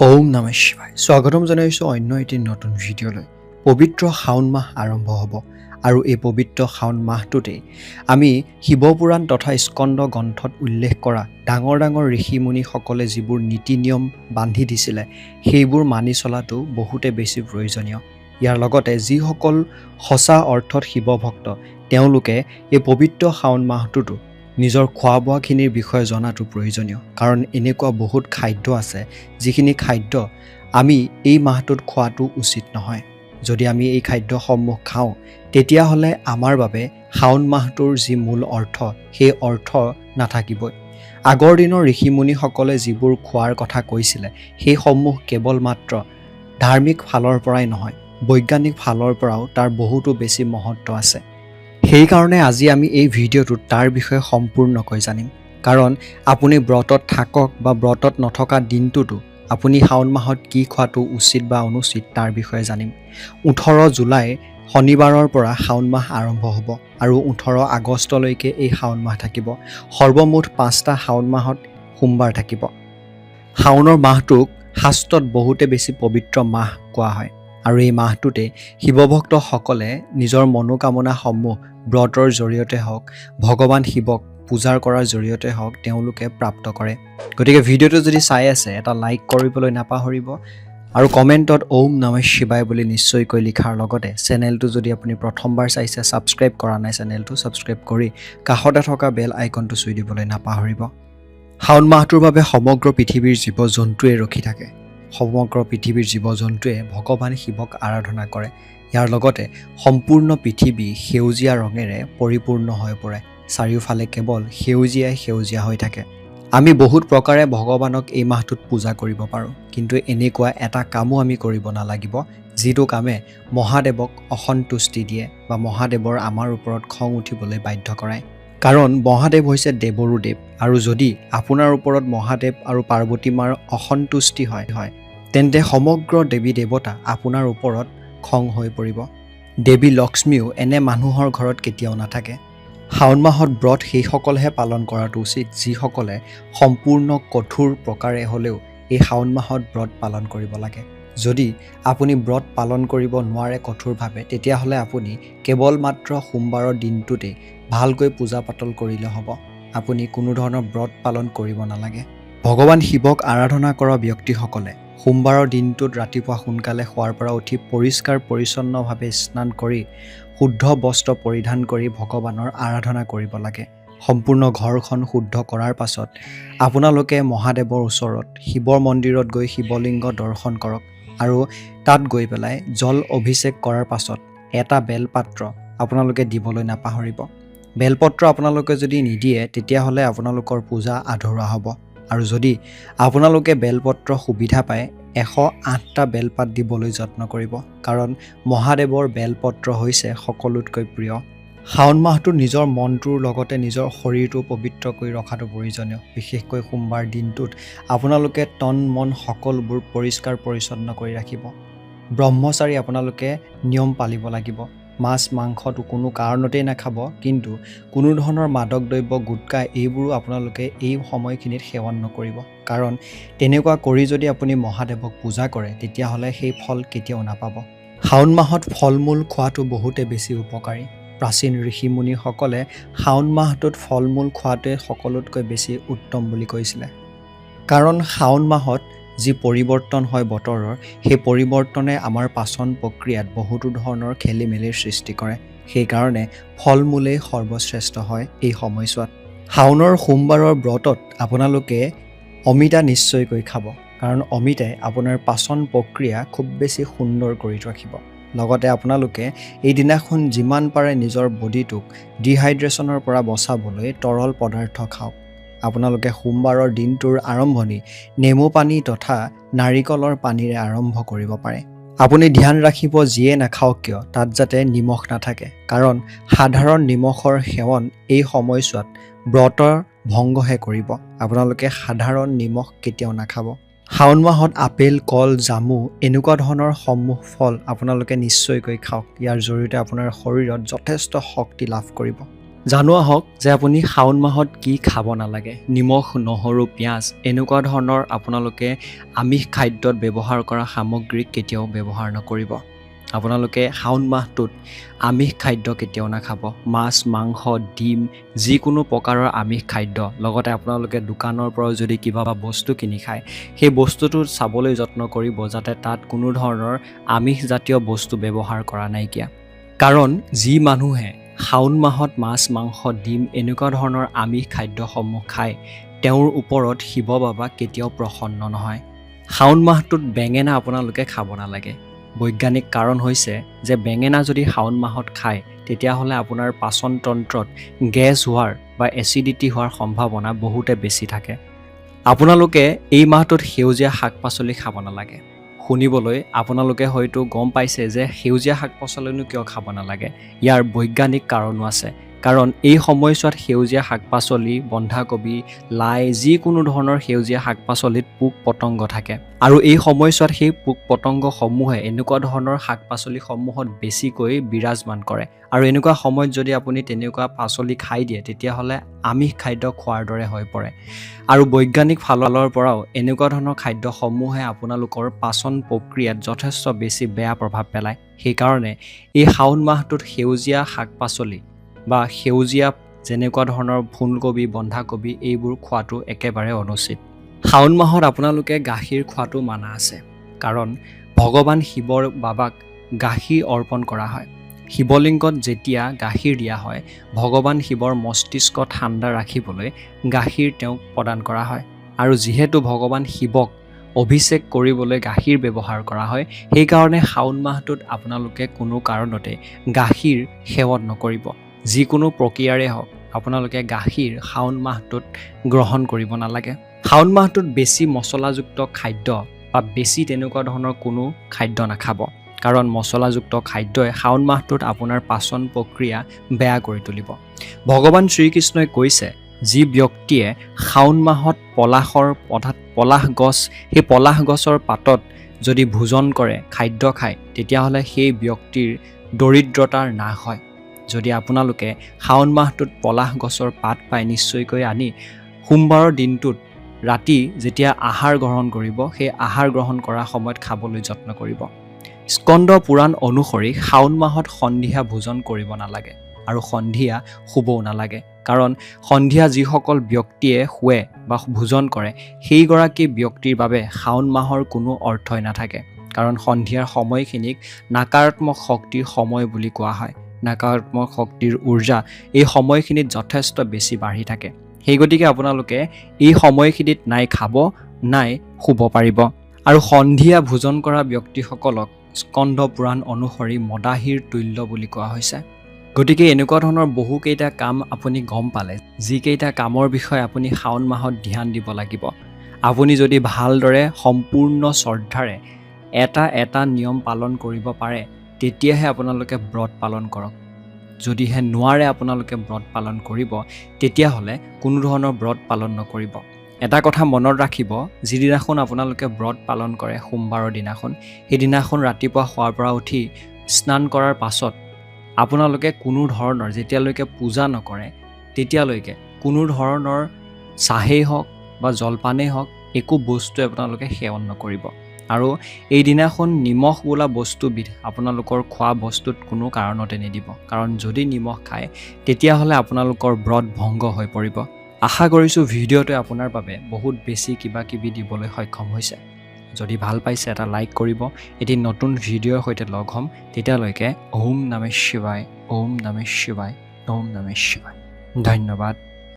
ওম নমঃ শিৱায় স্বাগতম জনাইছোঁ অন্য এটি নতুন ভিডিঅ'লৈ। পবিত্ৰ শাওণ মাহ আৰম্ভ হ'ব আৰু এই পবিত্ৰ শাওণ মাহটোতেই আমি শিৱপুৰাণ তথা স্কন্দ গ্ৰন্থত উল্লেখ কৰা ডাঙৰ ডাঙৰ ঋষিমুনিসকলে যিবোৰ নীতি নিয়ম বান্ধি দিছিলে সেইবোৰ মানি চলাটো বহুতে বেছি প্ৰয়োজনীয়। ইয়াৰ লগতে যিসকল সঁচা অৰ্থত শিৱভক্ত তেওঁলোকে এই পবিত্ৰ শাওণ মাহটোতো নিজৰ খোৱা বোৱাখিনিৰ বিষয়ে জনাটো প্ৰয়োজনীয়, কাৰণ এনেকুৱা বহুত খাদ্য আছে যিখিনি খাদ্য আমি এই মাহটোত খোৱাটো উচিত নহয়। যদি আমি এই খাদ্যসমূহ খাওঁ তেতিয়াহ'লে আমাৰ বাবে শাওণ মাহটোৰ যি মূল অৰ্থ সেই অৰ্থ নাথাকিবই। আগৰ দিনৰ ঋষিমুনিসকলে যিবোৰ খোৱাৰ কথা কৈছিলে সেইসমূহ কেৱল মাত্ৰ ধাৰ্মিক ফালৰ পৰাই নহয়, বৈজ্ঞানিক ফালৰ পৰাও তাৰ বহুতো বেছি মহত্ব আছে। সেইকাৰণে আজি আমি এই ভিডিঅ'টোত তাৰ বিষয়ে সম্পূৰ্ণকৈ জানিম, কাৰণ আপুনি ব্ৰতত থাকক বা ব্ৰতত নথকা দিনটোতো আপুনি শাওণ মাহত কি খোৱাটো উচিত বা অনুচিত তাৰ বিষয়ে জানিম। 18 জুলাই শনিবাৰৰ পৰা শাওণ মাহ আৰম্ভ হ'ব আৰু 18 আগষ্টলৈকে এই শাওণ মাহ থাকিব। সৰ্বমুঠ 5টা শাওণ মাহত সোমবাৰ থাকিব। শাওণৰ মাহটোক শাস্ত্ৰত বহুতে বেছি পবিত্ৰ মাহ কোৱা হয় আৰু এই মাহটোতে শিৱভক্তসকলে নিজৰ মনোকামনাসমূহ ব্ৰতৰ জৰিয়তে হওক, ভগৱান শিৱক পূজাৰ কৰাৰ জৰিয়তে হওক তেওঁলোকে প্ৰাপ্ত কৰে। গতিকে ভিডিঅ'টো যদি চাই আছে এটা লাইক কৰিবলৈ নাপাহৰিব আৰু কমেণ্টত ওম নমঃ শিৱায় বুলি নিশ্চয়কৈ লিখাৰ লগতে চেনেলটো যদি আপুনি প্ৰথমবাৰ চাইছে ছাবস্ক্ৰাইব কৰা নাই চেনেলটো ছাবস্ক্ৰাইব কৰি কাষতে থকা বেল আইকনটো চুই দিবলৈ নাপাহৰিব। শাওণ মাহটোৰ বাবে সমগ্ৰ পৃথিৱীৰ জীৱ জন্তুৱে ৰখি থাকে। সমগ্ৰ পৃথিৱীৰ জীৱ জন্তুৱে ভগৱান শিৱক আৰাধনা কৰে। ইয়াৰ লগতে সম্পূৰ্ণ পৃথিৱী সেউজীয়া ৰঙেৰে পৰিপূৰ্ণ হৈ পৰে। চাৰিওফালে কেৱল সেউজীয়া হৈ থাকে। আমি বহুত প্ৰকাৰে ভগৱানক এই মাহটোত পূজা কৰিব পাৰোঁ, কিন্তু এনেকুৱা এটা কামো আমি কৰিব নালাগিব যিটো কামে মহাদেৱক অসন্তুষ্টি দিয়ে বা মহাদেৱৰ আমাৰ ওপৰত খং উঠিবলৈ বাধ্য কৰায়। কাৰণ মহাদেৱ হৈছে দেৱৰো দেৱ, আৰু যদি আপোনাৰ ওপৰত মহাদেৱ আৰু পাৰ্বতী মাৰ অসন্তুষ্টি হয় তেন্তে সমগ্ৰ দেৱী দেৱতা আপোনাৰ ওপৰত খং হৈ পৰিব। দেৱী লক্ষ্মীও এনে মানুহৰ ঘৰত কেতিয়াও নাথাকে। শাওণ মাহত ব্ৰত সেইসকলেহে পালন কৰাটো উচিত যিসকলে সম্পূৰ্ণ কঠোৰ প্ৰকাৰে হ'লেও এই শাওণ মাহত ব্ৰত পালন কৰিব লাগে। যদি আপুনি ব্ৰত পালন কৰিব নোৱাৰে কঠোৰভাৱে, তেতিয়াহ'লে আপুনি কেৱল মাত্ৰ সোমবাৰৰ দিনটোতেই ভালকৈ পূজা পাতল কৰিলে হ'ব। আপুনি কোনো ধৰণৰ ব্ৰত পালন কৰিব নালাগে। ভগৱান শিৱক আৰাধনা কৰা ব্যক্তিসকলে সোমবাৰৰ দিনটোত ৰাতিপুৱা সোনকালে শোৱাৰ পৰা উঠি পৰিষ্কাৰ পৰিচ্ছন্নভাৱে স্নান কৰি শুদ্ধ বস্ত্ৰ পৰিধান কৰি ভগৱানৰ আৰাধনা কৰিব লাগে। সম্পূৰ্ণ ঘৰখন শুদ্ধ কৰাৰ পাছত আপোনালোকে মহাদেৱৰ ওচৰত শিৱৰ মন্দিৰত গৈ শিৱলিংগ দৰ্শন কৰক আৰু তাত গৈ পেলাই জল অভিষেক কৰাৰ পাছত এটা বেলপাত্ৰ আপোনালোকে দিবলৈ নাপাহৰিব। বেলপত্ৰ আপোনালোকে যদি নিদিয়ে তেতিয়াহ'লে আপোনালোকৰ পূজা আধৰুৱা হ'ব। আৰু যদি আপোনালোকে বেলপত্ৰ সুবিধা পায় 108টা বেলপাত দিবলৈ যত্ন কৰিব, কাৰণ মহাদেৱৰ বেলপত্ৰ হৈছে সকলোতকৈ প্ৰিয়। শাওণ মাহটোত নিজৰ মনটোৰ লগতে নিজৰ শৰীৰটো পবিত্ৰ কৰি ৰখাটো প্ৰয়োজনীয়। বিশেষকৈ সোমবাৰ দিনটোত আপোনালোকে তন মন সকলোবোৰ পৰিষ্কাৰ পৰিচ্ছন্ন কৰি ৰাখিব। ব্ৰহ্মচাৰী আপোনালোকে নিয়ম পালিব লাগিব। মাছ মাংসটো কোনো কাৰণতেই নাখাব, কিন্তু কোনো ধৰণৰ মাদক দ্ৰব্য গুটখা এইবোৰো আপোনালোকে এই সময়খিনিত সেৱন নকৰিব, কাৰণ তেনেকুৱা কৰি যদি আপুনি মহাদেৱক পূজা কৰে তেতিয়াহ'লে সেই ফল কেতিয়াও নাপাব। শাওণ মাহত ফল মূল খোৱাটো বহুতে বেছি উপকাৰী। প্ৰাচীন ঋষিমুনিসকলে শাওণ মাহটোত ফল মূল খোৱাটোৱে সকলোতকৈ বেছি উত্তম বুলি কৈছিলে, কাৰণ শাওণ মাহত যি পৰিৱৰ্তন হয় বতৰৰ, সেই পৰিৱৰ্তনে আমাৰ পাচন প্ৰক্ৰিয়াত বহুতো ধৰণৰ খেলি মেলিৰ সৃষ্টি কৰে। সেইকাৰণে ফল মূলেই সৰ্বশ্ৰেষ্ঠ হয় এই সময়ছোৱাত। শাওণৰ সোমবাৰৰ ব্ৰতত আপোনালোকে অমিতা নিশ্চয়কৈ খাব, কাৰণ অমিতাই আপোনাৰ পাচন প্ৰক্ৰিয়া খুব বেছি সুন্দৰ কৰি ৰাখিব। লগতে আপোনালোকে এই দিনাখন যিমান পাৰে নিজৰ বডিটোক ডিহাইড্ৰেশ্যনৰ পৰা বচাবলৈ তৰল পদাৰ্থ খাওক। আপোনালোকে সোমবাৰৰ দিনটোৰ আৰম্ভণি নেমু পানী তথা নাৰিকলৰ পানীৰে আৰম্ভ কৰিব পাৰে। আপুনি ধ্যান ৰাখিব যিয়ে নাখাওক কিয় তাত যাতে নিমখ নাথাকে, কাৰণ সাধাৰণ নিমখৰ সেৱন এই সময়ছোৱাত ব্ৰতৰ ভংগহে কৰিব। আপোনালোকে সাধাৰণ নিমখ কেতিয়াও নাখাব। শাওণ মাহত আপেল, কল, জামু এনেকুৱা ধৰণৰ সমূহ ফল আপোনালোকে নিশ্চয়কৈ খাওক। ইয়াৰ জৰিয়তে আপোনাৰ শৰীৰত যথেষ্ট শক্তি লাভ কৰিব। জানো আহক যে আপুনি শাওণ মাহত কি খাব নালাগে। নিমখ, নহৰু, পিঁয়াজ এনেকুৱা ধৰণৰ আপোনালোকে আমিষ খাদ্যত ব্যৱহাৰ কৰা সামগ্ৰী কেতিয়াও ব্যৱহাৰ নকৰিব। আপোনালোকে শাওণ মাহটোত আমিষ খাদ্য কেতিয়াও নাখাব। মাছ, মাংস, ডিম যিকোনো প্ৰকাৰৰ আমিষ খাদ্য, লগতে আপোনালোকে দোকানৰ পৰাও যদি কিবা বস্তু কিনি খায়, সেই বস্তুটো চাবলৈ যত্ন কৰিব যাতে তাত কোনো ধৰণৰ আমিষজাতীয় বস্তু ব্যৱহাৰ কৰা নাইকিয়া। কাৰণ যি মানুহে শাওণ মাহত মাছ, মাংস, ডিম এনেকুৱা ধৰণৰ আমিষ খাদ্যসমূহ খায়, তেওঁৰ ওপৰত শিৱ বাবা কেতিয়াও প্ৰসন্ন নহয়। শাওণ মাহটোত বেঙেনা আপোনালোকে খাব নালাগে। বৈজ্ঞানিক কাৰণ হৈছে যে বেঙেনা যদি শাওণ মাহত খায়, তেতিয়াহ'লে আপোনাৰ পাচন তন্ত্ৰত গেছ হোৱাৰ বা এচিডিটি হোৱাৰ সম্ভাৱনা বহুতে বেছি থাকে। আপোনালোকে এই মাহটোত সেউজীয়া শাক পাচলি খাব নালাগে। শুনিবলৈ আপোনালোকে হয়তো গম পাইছে যে সেউজীয়া শাক পাচলিনো কিয় খাব নালাগে। ইয়াৰ বৈজ্ঞানিক কাৰণো আছে। কাৰণ এই সময়ছোৱাত সেউজীয়া শাক পাচলি, বন্ধাকবি, লাই যিকোনো ধৰণৰ সেউজীয়া শাক পাচলিত পোক পতংগ থাকে। আৰু এই সময়ছোৱাত সেই পোক পতংগসমূহে এনেকুৱা ধৰণৰ শাক পাচলিসমূহত বেছিকৈ বিৰাজমান কৰে। আৰু এনেকুৱা সময়ত যদি আপুনি তেনেকুৱা পাচলি খাই দিয়ে, তেতিয়াহ'লে আমিষ খাদ্য খোৱাৰ দৰে হৈ পৰে। আৰু বৈজ্ঞানিক ফালৰ পৰাও এনেকুৱা ধৰণৰ খাদ্যসমূহে আপোনালোকৰ পাচন প্ৰক্ৰিয়াত যথেষ্ট বেছি বেয়া প্ৰভাৱ পেলায়। সেইকাৰণে এই শাওণ মাহটোত সেউজীয়া শাক পাচলি বা সেউজীয়া যেনেকুৱা ধৰণৰ ফুলকবি, বন্ধাকবি এইবোৰ খোৱাটো একেবাৰে অনুচিত। শাওণ মাহত আপোনালোকে গাখীৰ খোৱাটো মানা আছে। কাৰণ ভগৱান শিৱৰ বাবাক গাখীৰ অৰ্পণ কৰা হয়। শিৱলিংগত যেতিয়া গাখীৰ দিয়া হয়, ভগৱান শিৱৰ মস্তিষ্ক ঠাণ্ডা ৰাখিবলৈ গাখীৰ তেওঁক প্ৰদান কৰা হয়। আৰু যিহেতু ভগৱান শিৱক অভিষেক কৰিবলৈ গাখীৰ ব্যৱহাৰ কৰা হয়, সেইকাৰণে শাওণ মাহটোত আপোনালোকে কোনো কাৰণতে গাখীৰ সেৱন নকৰিব। যিকোনো প্ৰক্ৰিয়াৰে হওক আপোনালোকে গাখীৰ শাওণ মাহটোত গ্ৰহণ কৰিব নালাগে। শাওণ মাহটোত বেছি মছলাযুক্ত খাদ্য বা বেছি তেনেকুৱা ধৰণৰ কোনো খাদ্য নাখাব। কাৰণ মছলাযুক্ত খাদ্যই শাওণ মাহটোত আপোনাৰ পাচন প্ৰক্ৰিয়া বেয়া কৰি তুলিব। ভগৱান শ্ৰীকৃষ্ণই কৈছে, যি ব্যক্তিয়ে শাওণ মাহত পলাশ গছ, সেই পলাশ গছৰ পাতত যদি ভোজন কৰে, খাদ্য খায়, তেতিয়াহ'লে সেই ব্যক্তিৰ দৰিদ্ৰতাৰ নাশ হয়। যদি আপোনালোকে শাওণ মাহটোত পলাশ গছৰ পাত পাই নিশ্চয়কৈ আনি সোমবাৰৰ দিনটোত ৰাতি যেতিয়া আহাৰ গ্ৰহণ কৰিব, সেই আহাৰ গ্ৰহণ কৰাৰ সময়ত খাবলৈ যত্ন কৰিব। স্কন্দ পুৰাণ অনুসৰি শাওণ মাহত সন্ধিয়া ভোজন কৰিব নালাগে আৰু সন্ধিয়া শুবও নালাগে। কাৰণ সন্ধিয়া যিসকল ব্যক্তিয়ে শুৱে বা ভোজন কৰে, সেইগৰাকী ব্যক্তিৰ বাবে শাওণ মাহৰ কোনো অৰ্থই নাথাকে। কাৰণ সন্ধিয়াৰ সময়খিনিক নাকাৰাত্মক শক্তিৰ সময় বুলি কোৱা হয়। নাকাৰাত্মক শক্তিৰ উৰ্জা এই সময়খিনিত যথেষ্ট বেছি বাঢ়ি থাকে। সেই গতিকে আপোনালোকে এই সময়খিনিত নাই খাব, নাই শুব পাৰিব। আৰু সন্ধিয়া ভোজন কৰা ব্যক্তিসকলক স্কন্দ পুৰাণ অনুসৰি মদাহীৰ তুল্য বুলি কোৱা হৈছে। গতিকে এনেকুৱা ধৰণৰ বহুকেইটা কাম আপুনি গম পালে, যিকেইটা কামৰ বিষয়ে আপুনি শাওণ মাহত ধ্যান দিব লাগিব। আপুনি যদি ভালদৰে সম্পূৰ্ণ শ্ৰদ্ধাৰে এটা নিয়ম পালন কৰিব পাৰে, তেতিয়াহে আপোনালোকে ব্ৰত পালন কৰক। যদিহে নোৱাৰে আপোনালোকে ব্ৰত পালন কৰিব, তেতিয়াহ'লে কোনো ধৰণৰ ব্ৰত পালন নকৰিব। এটা কথা মনত ৰাখিব, যিদিনাখন আপোনালোকে ব্ৰত পালন কৰে সোমবাৰৰ দিনাখন, সেইদিনাখন ৰাতিপুৱা শোৱাৰ পৰা উঠি স্নান কৰাৰ পাছত আপোনালোকে কোনো ধৰণৰ, যেতিয়ালৈকে পূজা নকৰে তেতিয়ালৈকে কোনো ধৰণৰ চাহেই হওক বা জলপানেই হওক একো বস্তুৱে আপোনালোকে সেৱন নকৰিব। আৰু এই দিনাখন নিমখ বোলা বস্তুবিধ আপোনালোকৰ খোৱা বস্তুত কোনো কাৰণতে নিদিব। কাৰণ যদি নিমখ খায়, তেতিয়াহ'লে আপোনালোকৰ ব্ৰত ভংগ হৈ পৰিব। আশা কৰিছোঁ ভিডিঅ'টোৱে আপোনাৰ বাবে বহুত বেছি কিবা কিবি দিবলৈ সক্ষম হৈছে। যদি ভাল পাইছে এটা লাইক কৰিব। এটি নতুন ভিডিঅ'ৰ সৈতে লগ হ'ম। তেতিয়ালৈকে ওম নমঃ শিৱায়, ওম নমঃ শিৱায়, ওম নমঃ শিৱায়। ধন্যবাদ।